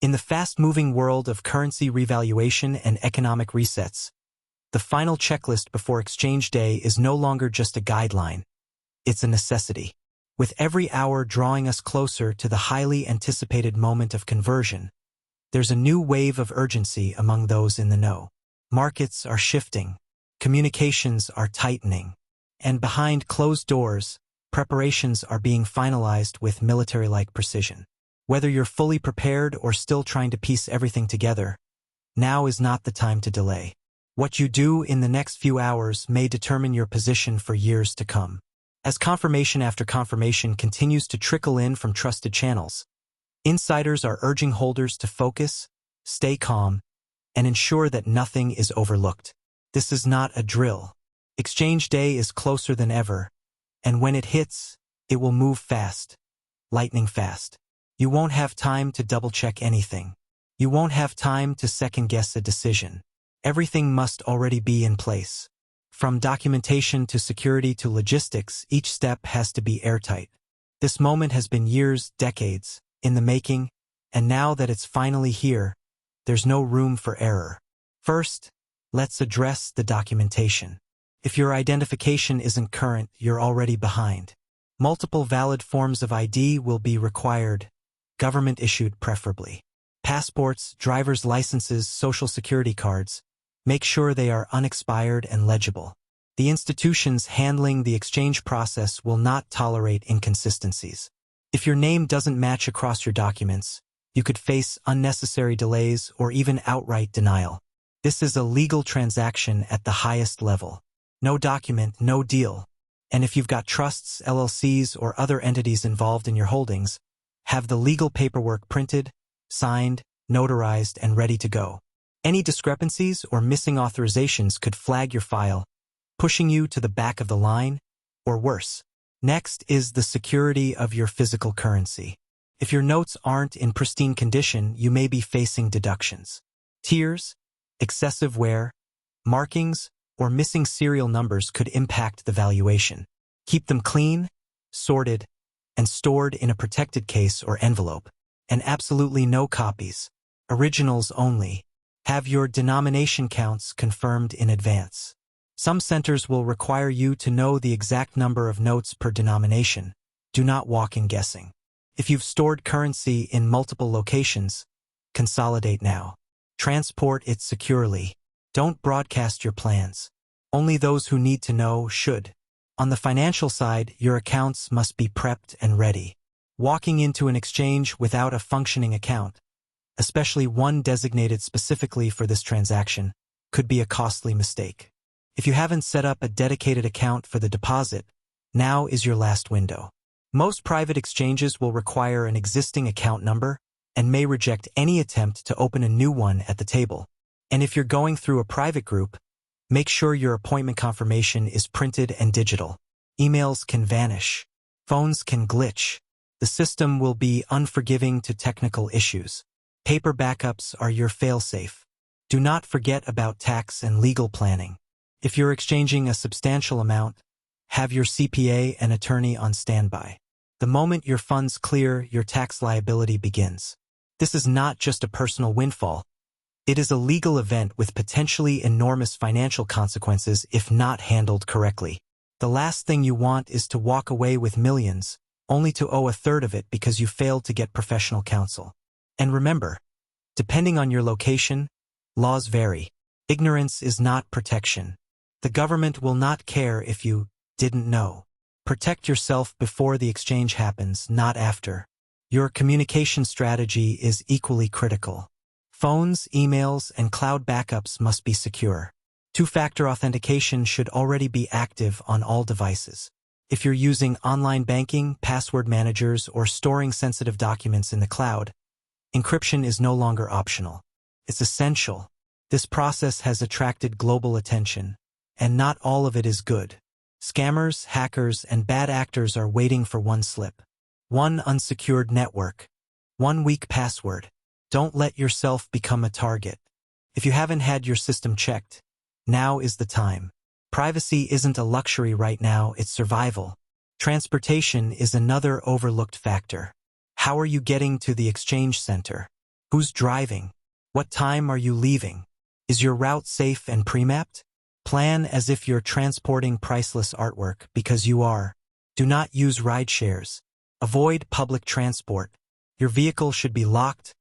In the fast-moving world of currency revaluation and economic resets, the final checklist before exchange day is no longer just a guideline. It's a necessity. With every hour drawing us closer to the highly anticipated moment of conversion, there's a new wave of urgency among those in the know. Markets are shifting, communications are tightening, and behind closed doors, preparations are being finalized with military-like precision. Whether you're fully prepared or still trying to piece everything together, now is not the time to delay. What you do in the next few hours may determine your position for years to come. As confirmation after confirmation continues to trickle in from trusted channels, insiders are urging holders to focus, stay calm, and ensure that nothing is overlooked. This is not a drill. Exchange day is closer than ever, and when it hits, it will move fast, lightning fast. You won't have time to double-check anything. You won't have time to second-guess a decision. Everything must already be in place. From documentation to security to logistics, each step has to be airtight. This moment has been years, decades, in the making, and now that it's finally here, there's no room for error. First, let's address the documentation. If your identification isn't current, you're already behind. Multiple valid forms of ID will be required, government-issued preferably. Passports, driver's licenses, social security cards. Make sure they are unexpired and legible. The institutions handling the exchange process will not tolerate inconsistencies. If your name doesn't match across your documents, you could face unnecessary delays or even outright denial. This is a legal transaction at the highest level. No document, no deal. And if you've got trusts, LLCs, or other entities involved in your holdings, have the legal paperwork printed, signed, notarized, and ready to go. Any discrepancies or missing authorizations could flag your file, pushing you to the back of the line, or worse. Next is the security of your physical currency. If your notes aren't in pristine condition, you may be facing deductions. Tears, excessive wear, markings, or missing serial numbers could impact the valuation. Keep them clean, sorted, and stored in a protected case or envelope. And absolutely no copies. Originals only. Have your denomination counts confirmed in advance. Some centers will require you to know the exact number of notes per denomination. Do not walk in guessing. If you've stored currency in multiple locations, consolidate now. Transport it securely. Don't broadcast your plans. Only those who need to know should. On the financial side, your accounts must be prepped and ready. Walking into an exchange without a functioning account, especially one designated specifically for this transaction, could be a costly mistake. If you haven't set up a dedicated account for the deposit, now is your last window. Most private exchanges will require an existing account number and may reject any attempt to open a new one at the table. And if you're going through a private group, make sure your appointment confirmation is printed and digital. Emails can vanish. Phones can glitch. The system will be unforgiving to technical issues. Paper backups are your fail-safe. Do not forget about tax and legal planning. If you're exchanging a substantial amount, have your CPA and attorney on standby. The moment your funds clear, your tax liability begins. This is not just a personal windfall. It is a legal event with potentially enormous financial consequences if not handled correctly. The last thing you want is to walk away with millions, only to owe a third of it because you failed to get professional counsel. And remember, depending on your location, laws vary. Ignorance is not protection. The government will not care if you didn't know. Protect yourself before the exchange happens, not after. Your communication strategy is equally critical. Phones, emails, and cloud backups must be secure. Two-factor authentication should already be active on all devices. If you're using online banking, password managers, or storing sensitive documents in the cloud, encryption is no longer optional. It's essential. This process has attracted global attention, and not all of it is good. Scammers, hackers, and bad actors are waiting for one slip. One unsecured network. One weak password. Don't let yourself become a target. If you haven't had your system checked, now is the time. Privacy isn't a luxury right now, it's survival. Transportation is another overlooked factor. How are you getting to the exchange center? Who's driving? What time are you leaving? Is your route safe and pre-mapped? Plan as if you're transporting priceless artwork, because you are. Do not use ride shares. Avoid public transport. Your vehicle should be locked,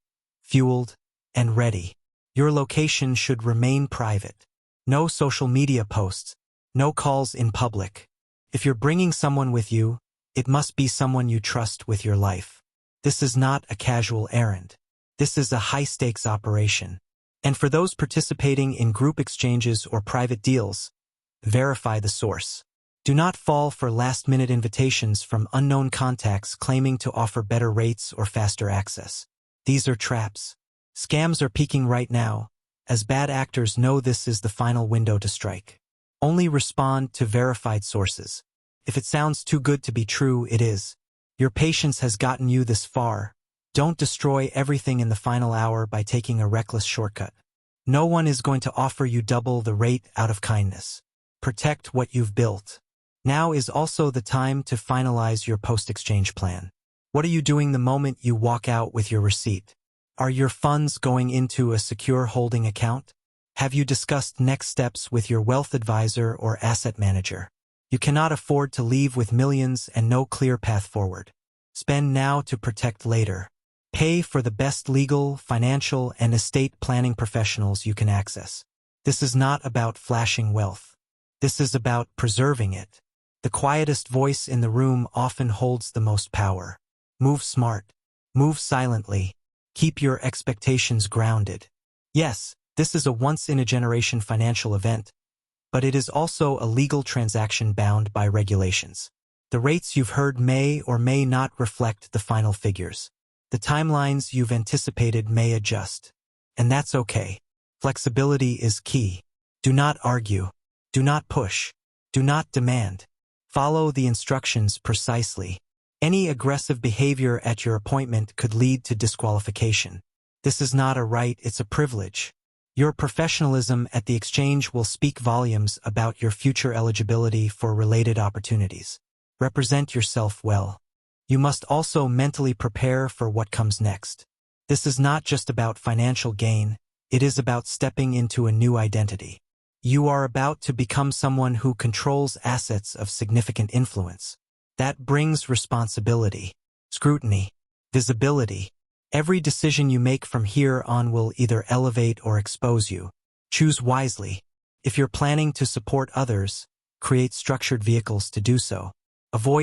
fueled, and ready. Your location should remain private. No social media posts. No calls in public. If you're bringing someone with you, it must be someone you trust with your life. This is not a casual errand. This is a high-stakes operation. And for those participating in group exchanges or private deals, verify the source. Do not fall for last-minute invitations from unknown contacts claiming to offer better rates or faster access. These are traps. Scams are peaking right now, as bad actors know this is the final window to strike. Only respond to verified sources. If it sounds too good to be true, it is. Your patience has gotten you this far. Don't destroy everything in the final hour by taking a reckless shortcut. No one is going to offer you double the rate out of kindness. Protect what you've built. Now is also the time to finalize your post-exchange plan. What are you doing the moment you walk out with your receipt? Are your funds going into a secure holding account? Have you discussed next steps with your wealth advisor or asset manager? You cannot afford to leave with millions and no clear path forward. Spend now to protect later. Pay for the best legal, financial, and estate planning professionals you can access. This is not about flashing wealth. This is about preserving it. The quietest voice in the room often holds the most power. Move smart. Move silently. Keep your expectations grounded. Yes, this is a once-in-a-generation financial event, but it is also a legal transaction bound by regulations. The rates you've heard may or may not reflect the final figures. The timelines you've anticipated may adjust. And that's okay. Flexibility is key. Do not argue. Do not push. Do not demand. Follow the instructions precisely. Any aggressive behavior at your appointment could lead to disqualification. This is not a right, it's a privilege. Your professionalism at the exchange will speak volumes about your future eligibility for related opportunities. Represent yourself well. You must also mentally prepare for what comes next. This is not just about financial gain, it is about stepping into a new identity. You are about to become someone who controls assets of significant influence. That brings responsibility, scrutiny, visibility. Every decision you make from here on will either elevate or expose you. Choose wisely. If you're planning to support others, create structured vehicles to do so. Avoid